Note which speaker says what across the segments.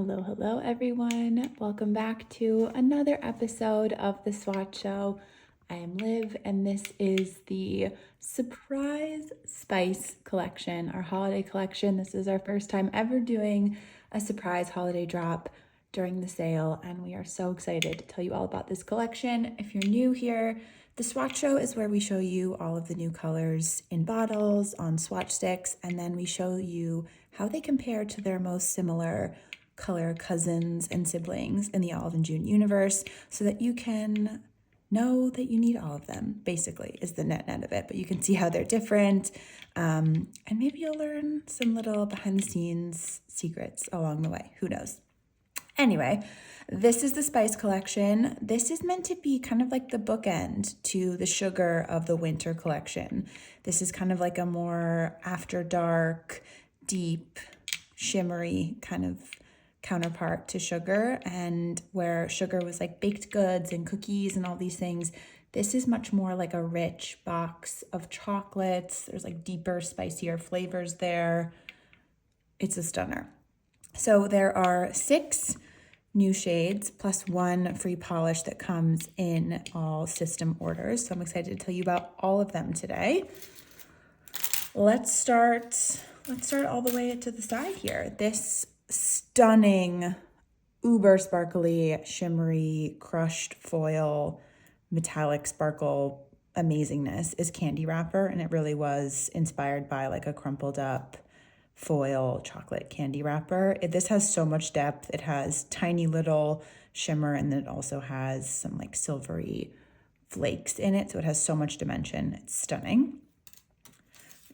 Speaker 1: Hello, everyone. Welcome back to another episode of the Swatch Show. I am Liv, and this is the Surprise Spice collection, our holiday collection. This is our first time ever doing a surprise holiday drop during the sale, and we are so excited to tell you all about this collection. If you're new here, the Swatch Show is where we show you all of the new colors in bottles, on swatch sticks, and then we show you how they compare to their most similar color cousins and siblings in the Olive and June universe so that you can know that you need all of them, basically, is the net of it. But you can see how they're different, and maybe you'll learn some little behind the scenes secrets along the way. Who knows? Anyway, this is the Spice collection. This is meant to be kind of like the bookend to the Sugar of the Winter collection. This is kind of like a more after dark, deep, shimmery kind of counterpart to Sugar, and where Sugar was like baked goods and cookies and all these things, this is much more like a rich box of chocolates. There's like deeper, spicier flavors there. It's a stunner. So there are 6 new shades plus 1 free polish that comes in all system orders. So I'm excited to tell you about all of them today. Let's start all the way to the side here. This stunning, uber sparkly, shimmery, crushed foil, metallic sparkle amazingness is Candy Wrapper, and it really was inspired by like a crumpled up foil chocolate candy wrapper. This has so much depth. It has tiny little shimmer, and then it also has some like silvery flakes in it, so it has so much dimension. It's stunning.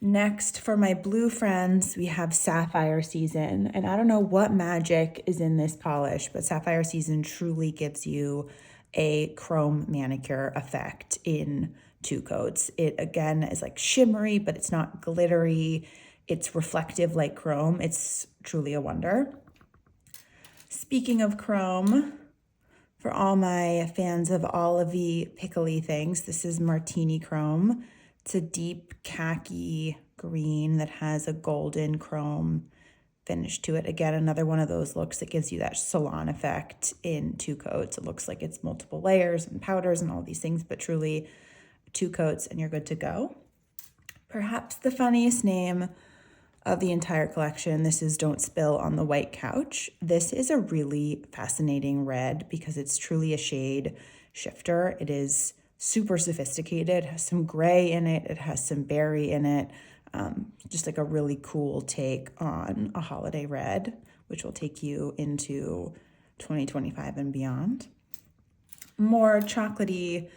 Speaker 1: Next, for my blue friends, we have Sapphire Season. And I don't know what magic is in this polish, but Sapphire Season truly gives you a chrome manicure effect in 2 coats. It, again, is like shimmery, but it's not glittery. It's reflective like chrome. It's truly a wonder. Speaking of chrome, for all my fans of olivey, pickly things, this is Martini Chrome. It's a deep khaki green that has a golden chrome finish to it. Again, another one of those looks that gives you that salon effect in 2 coats. It looks like it's multiple layers and powders and all these things, but truly 2 coats and you're good to go. Perhaps the funniest name of the entire collection, this is Don't Spill on the White Couch. This is a really fascinating red because it's truly a shade shifter. It is super sophisticated. It has some gray in it. It has some berry in it. Just like a really cool take on a holiday red, which will take you into 2025 and beyond. More chocolatey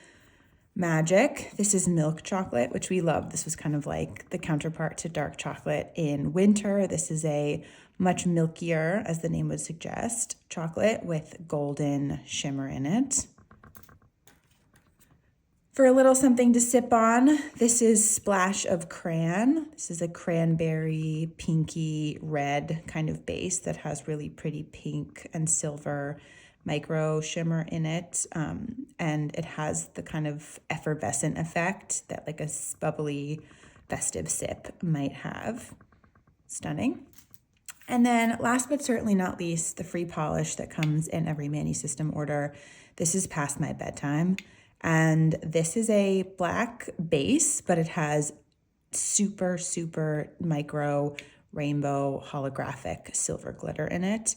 Speaker 1: magic. This is milk chocolate, which we love. This was kind of like the counterpart to dark chocolate in winter. This is a much milkier, as the name would suggest, chocolate with golden shimmer in it. For a little something to sip on, this is Splash of Cran. This is a cranberry, pinky, red kind of base that has really pretty pink and silver micro shimmer in it. And it has the kind of effervescent effect that like a bubbly, festive sip might have. Stunning. And then last but certainly not least, the free polish that comes in every Mani system order. This is Past My Bedtime. And this is a black base, but it has super, super micro rainbow holographic silver glitter in it.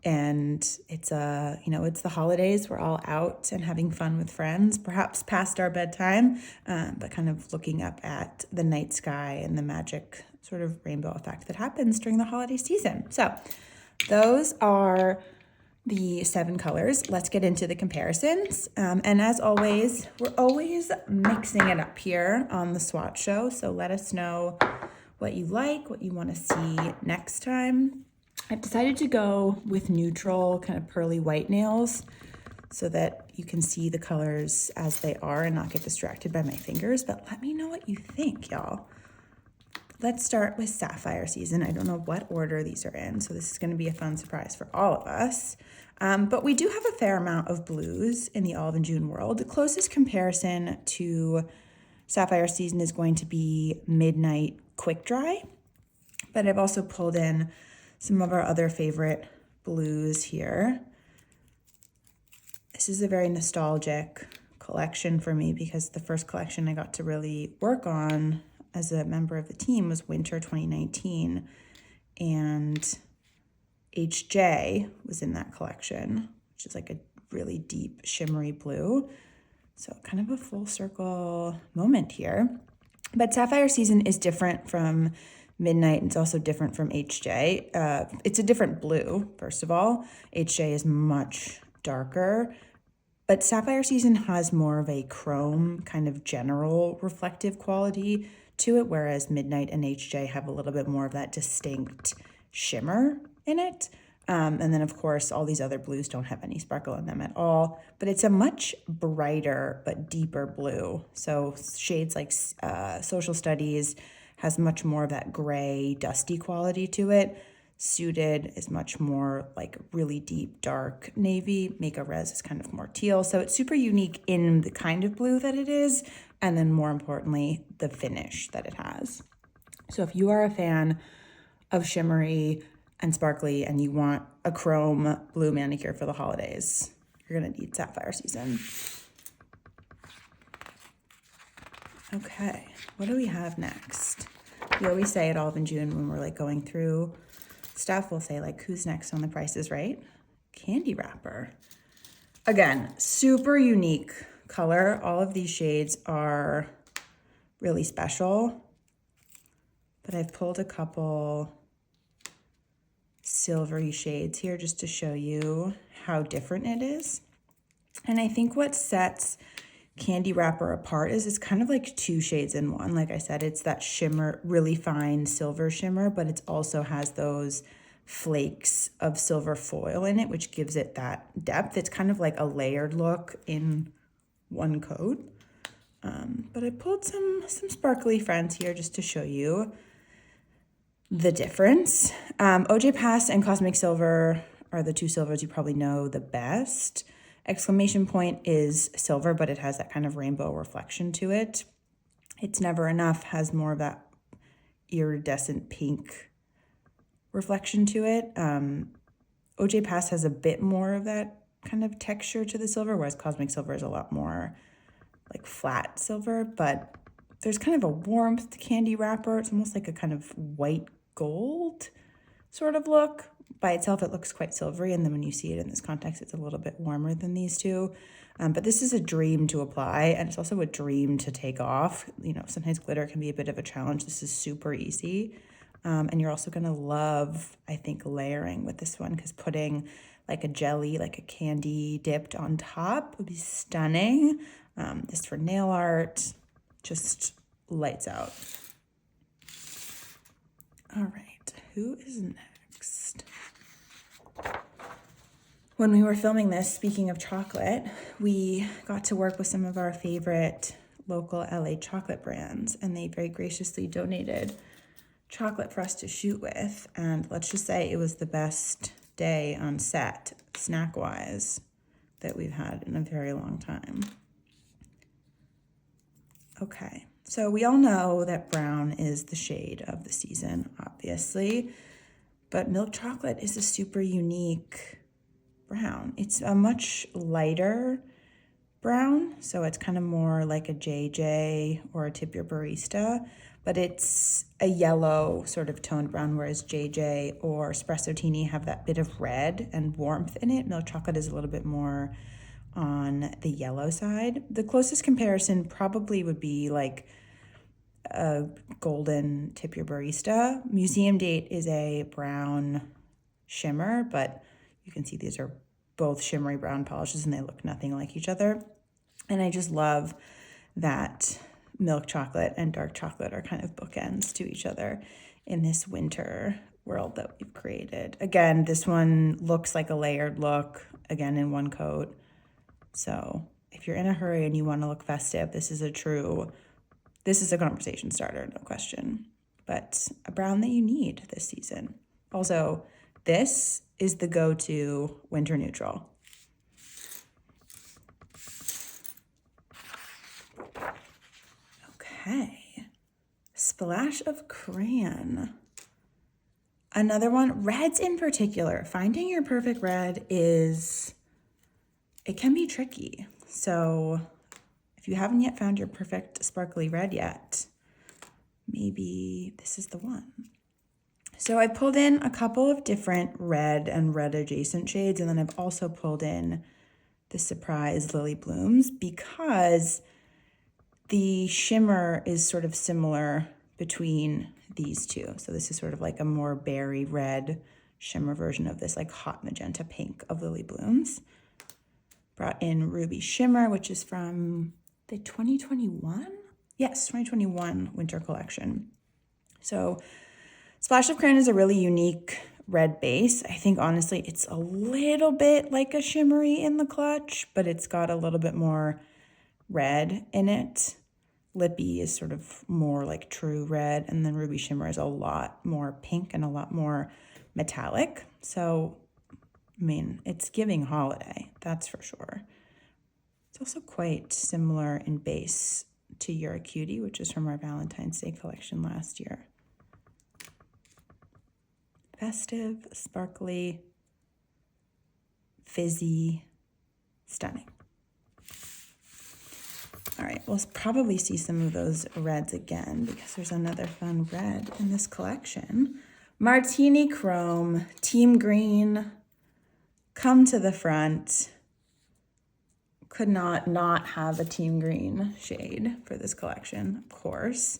Speaker 1: And it's it's the holidays. We're all out and having fun with friends, perhaps past our bedtime, but kind of looking up at the night sky and the magic sort of rainbow effect that happens during the holiday season. So those are the 7 colors. Let's get into the comparisons. And as always, we're always mixing it up here on the Swatch Show. So let us know what you like, what you want to see next time. I've decided to go with neutral, kind of pearly white nails so that you can see the colors as they are and not get distracted by my fingers. But let me know what you think, y'all. Let's start with Sapphire Season. I don't know what order these are in, so this is going to be a fun surprise for all of us. But we do have a fair amount of blues in the Olive and June world. The closest comparison to Sapphire Season is going to be Midnight Quick Dry, but I've also pulled in some of our other favorite blues here. This is a very nostalgic collection for me because the first collection I got to really work on as a member of the team was winter 2019, and HJ was in that collection, which is like a really deep shimmery blue. So kind of a full circle moment here. But Sapphire Season is different from Midnight. It's also different from HJ. It's a different blue, first of all. HJ is much darker. But Sapphire Season has more of a chrome kind of general reflective quality to it, whereas Midnight and HJ have a little bit more of that distinct shimmer in it. And then, of course, all these other blues don't have any sparkle in them at all. But it's a much brighter but deeper blue. So shades like Social Studies has much more of that gray, dusty quality to it. Suited is much more like really deep, dark navy. Make-A Res is kind of more teal. So it's super unique in the kind of blue that it is, and then more importantly, the finish that it has. So if you are a fan of shimmery and sparkly and you want a chrome blue manicure for the holidays, you're gonna need Sapphire Season. Okay, what do we have next? We always say at Olive and June when we're like going through stuff, we'll say like, who's next on The Price is Right? Candy Wrapper. Again, super unique color. All of these shades are really special, but I've pulled a couple silvery shades here just to show you how different it is. And I think what sets Candy Wrapper apart is it's kind of like two shades in one. Like I said, it's that shimmer, really fine silver shimmer, but it also has those flakes of silver foil in it, which gives it that depth. It's kind of like a layered look in one coat. But I pulled some sparkly friends here just to show you the difference. OJ Pass and Cosmic Silver are the two silvers you probably know the best. Exclamation Point is silver, but it has that kind of rainbow reflection to it. It's Never Enough has more of that iridescent pink reflection to it. OJ Pass has a bit more of that kind of texture to the silver, whereas Cosmic Silver is a lot more like flat silver, but there's kind of a warmth to Candy Wrapper. It's almost like a kind of white gold sort of look. By itself, it looks quite silvery, and then when you see it in this context, it's a little bit warmer than these two. But this is a dream to apply, and it's also a dream to take off. You know, sometimes glitter can be a bit of a challenge. This is super easy. And you're also going to love, I think, layering with this one, because putting like a jelly, like a candy dipped on top would be stunning. This for nail art, just lights out. All right, who is next? When we were filming this, speaking of chocolate, we got to work with some of our favorite local LA chocolate brands, and they very graciously donated chocolate for us to shoot with. And let's just say it was the best day on set, snack-wise, that we've had in a very long time. Okay, so we all know that brown is the shade of the season, obviously, but milk chocolate is a super unique brown. It's a much lighter brown, so it's kind of more like a JJ or a Tip Your Barista, but it's a yellow sort of toned brown, whereas JJ or Espresso-Tini have that bit of red and warmth in it. Milk chocolate is a little bit more on the yellow side. The closest comparison probably would be like a golden Tip Your Barista. Museum Date is a brown shimmer, but you can see these are both shimmery brown polishes and they look nothing like each other. And I just love that milk chocolate and dark chocolate are kind of bookends to each other in this winter world that we've created. Again, this one looks like a layered look, again in one coat. So if you're in a hurry and you want to look festive, this is a conversation starter, no question. But a brown that you need this season. Also, this is the go-to winter neutral. Okay, Splash of Crayon. Another one, reds in particular. Finding your perfect red it can be tricky. So if you haven't yet found your perfect sparkly red yet, maybe this is the one. So I pulled in a couple of different red and red adjacent shades, and then I've also pulled in the Surprise Lily Blooms because the shimmer is sort of similar between these two. So this is sort of like a more berry red shimmer version of this like hot magenta pink of Lily Blooms. Brought in Ruby Shimmer, which is from the 2021? Yes, 2021 winter collection. So Splash of Cran is a really unique red base. I think honestly it's a little bit like a shimmery in the clutch, but it's got a little bit more red in it. Lippy is sort of more like true red, and then Ruby Shimmer is a lot more pink and a lot more metallic. So, I mean, it's giving holiday, that's for sure. It's also quite similar in base to You're a Cutie, which is from our Valentine's Day collection last year. Festive, sparkly, fizzy, stunning. All right, we'll probably see some of those reds again because there's another fun red in this collection. Martini Chrome, Team Green, come to the front. Could not have a Team Green shade for this collection, of course.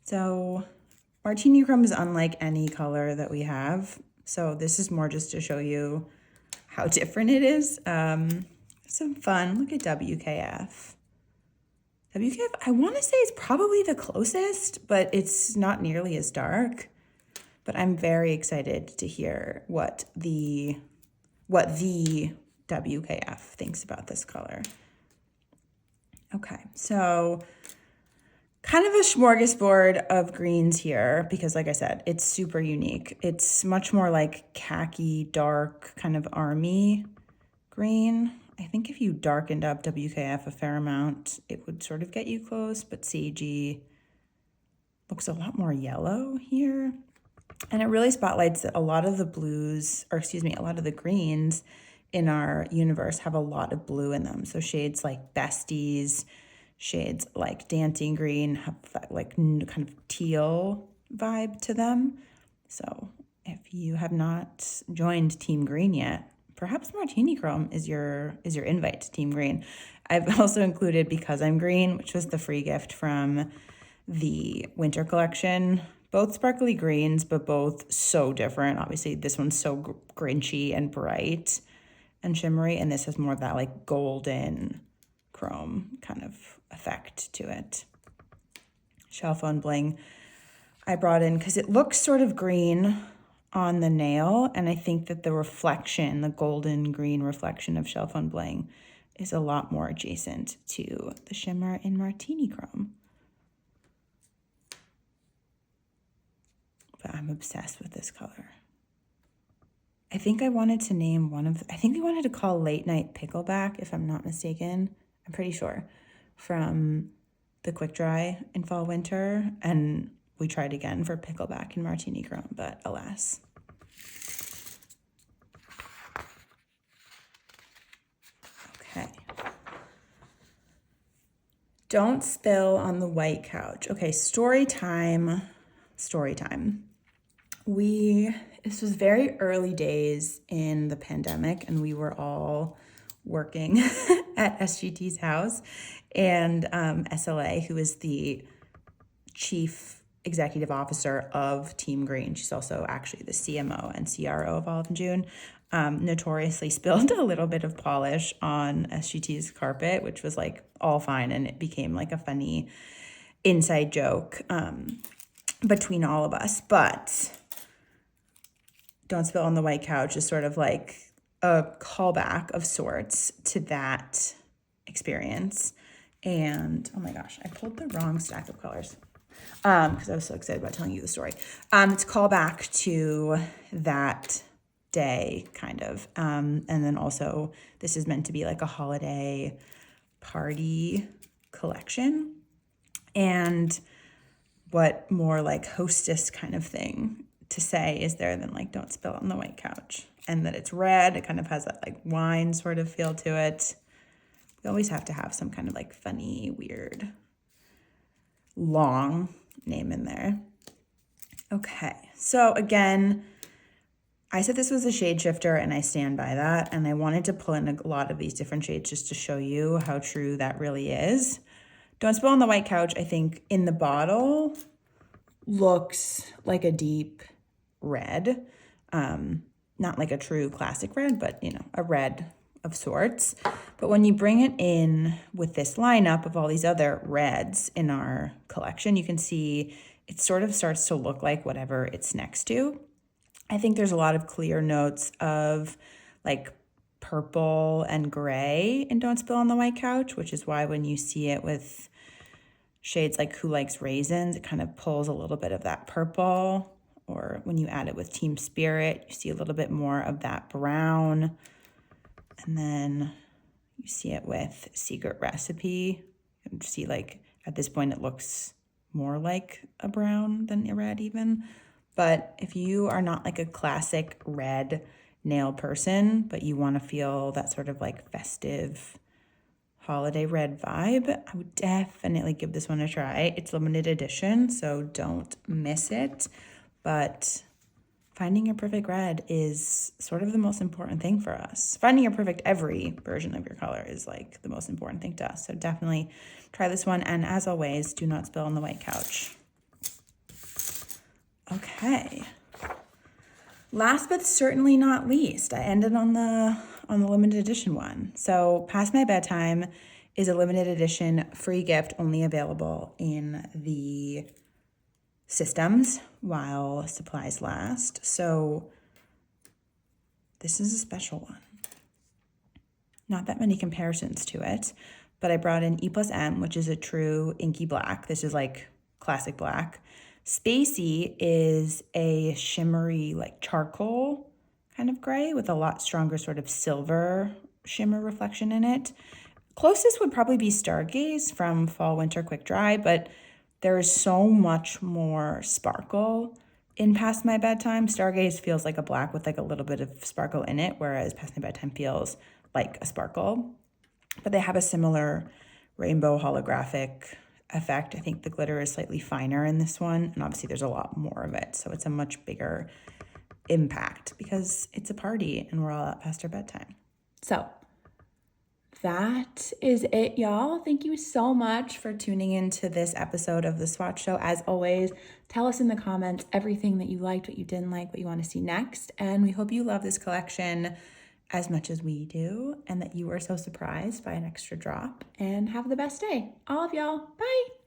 Speaker 1: So Martini Chrome is unlike any color that we have. So this is more just to show you how different it is. Some fun, look at WKF. WKF, I want to say it's probably the closest, but it's not nearly as dark. But I'm very excited to hear what the WKF thinks about this color. Okay, so kind of a smorgasbord of greens here because, like I said, it's super unique. It's much more like khaki, dark, kind of army green. I think if you darkened up WKF a fair amount, it would sort of get you close, but sagey looks a lot more yellow here. And it really spotlights that a lot of the blues, or excuse me, a lot of the greens in our universe have a lot of blue in them. So shades like Besties, shades like Dancing Green have like kind of teal vibe to them. So if you have not joined Team Green yet, perhaps Martini Chrome is your invite to Team Green. I've also included Because I'm Green, which was the free gift from the winter collection. Both sparkly greens, but both so different. Obviously, this one's so grinchy and bright and shimmery, and this has more of that like golden chrome kind of effect to it. Shell Phone Bling I brought in because it looks sort of green on the nail, and I think that the reflection, the golden green reflection of Shell Phone Bling is a lot more adjacent to the shimmer in Martini Chrome. But I'm obsessed with this color. I think I wanted to name I think we wanted to call Late Night Pickleback, if I'm not mistaken. I'm pretty sure, from the Quick Dry in Fall Winter, and we tried again for Pickleback in Martini Chrome, but alas. Okay. Don't Spill on the White Couch. Okay, story time. This was very early days in the pandemic, and we were all working at SGT's house, and SLA, who is the chief executive officer of Team Green, she's also actually the CMO and CRO of Olive and June, notoriously spilled a little bit of polish on SGT's carpet, which was like all fine, and it became like a funny inside joke between all of us. But Don't Spill on the White Couch is sort of like a callback of sorts to that experience. And oh my gosh, I pulled the wrong stack of colors because I was so excited about telling you the story. It's a callback to that day, kind of. And then also, this is meant to be like a holiday party collection. And what more like hostess kind of thing to say is there than like don't spill on the white couch. And that it's red, it kind of has that like wine sort of feel to it. We always have to have some kind of like funny, weird, long name in there. Okay, so again, I said this was a shade shifter and I stand by that. And I wanted to pull in a lot of these different shades just to show you how true that really is. Don't Spill on the White Couch, I think in the bottle looks like a deep red. Not like a true classic red, but you know, a red of sorts. But when you bring it in with this lineup of all these other reds in our collection, you can see it sort of starts to look like whatever it's next to. I think there's a lot of clear notes of like purple and gray in Don't Spill on the White Couch, which is why when you see it with shades like Who Likes Raisins, it kind of pulls a little bit of that purple. Or when you add it with Team Spirit, you see a little bit more of that brown. And then you see it with Secret Recipe. You can see like at this point it looks more like a brown than a red even. But if you are not like a classic red nail person, but you want to feel that sort of like festive holiday red vibe, I would definitely give this one a try. It's limited edition, so don't miss it. But finding your perfect red is sort of the most important thing for us. Finding your perfect every version of your color is like the most important thing to us. So definitely try this one. And as always, do not spill on the white couch. Okay. Last but certainly not least, I ended on the limited edition one. So Past My Bedtime is a limited edition free gift only available in the systems while supplies last. So this is a special one. Not that many comparisons to it, but I brought in E+M, which is a true inky black. This is like classic black. Spacey is a shimmery like charcoal kind of gray with a lot stronger sort of silver shimmer reflection in it. Closest would probably be Stargaze from Fall Winter Quick Dry, but there is so much more sparkle in Past My Bedtime. Stargaze feels like a black with like a little bit of sparkle in it, whereas Past My Bedtime feels like a sparkle. But they have a similar rainbow holographic effect. I think the glitter is slightly finer in this one, and obviously there's a lot more of it, so it's a much bigger impact because it's a party and we're all out past our bedtime. So that is it, y'all. Thank you so much for tuning into this episode of The Swatch Show. As always, tell us in the comments everything that you liked, what you didn't like, what you want to see next. And we hope you love this collection as much as we do and that you were so surprised by an extra drop. And have the best day. All of y'all. Bye.